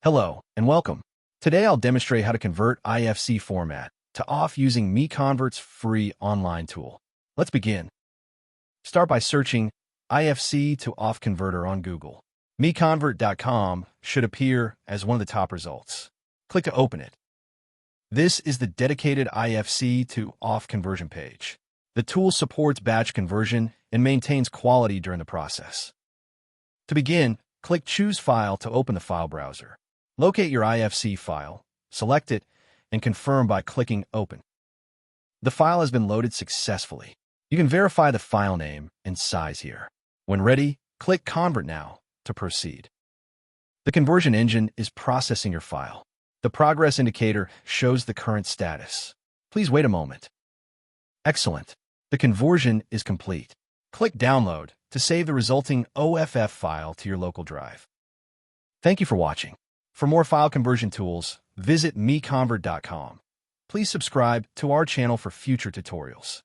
Hello, and welcome. Today I'll demonstrate how to convert IFC format to OFF using MiConvert's free online tool. Let's begin. Start by searching IFC to OFF converter on Google. MiConvert.com should appear as one of the top results. Click to open it. This is the dedicated IFC to OFF conversion page. The tool supports batch conversion and maintains quality during the process. To begin, click Choose File to open the file browser. Locate your IFC file, select it, and confirm by clicking Open. The file has been loaded successfully. You can verify the file name and size here. When ready, click Convert Now to proceed. The conversion engine is processing your file. The progress indicator shows the current status. Please wait a moment. Excellent. The conversion is complete. Click Download to save the resulting OFF file to your local drive. Thank you for watching. For more file conversion tools, visit MiConvert.com. Please subscribe to our channel for future tutorials.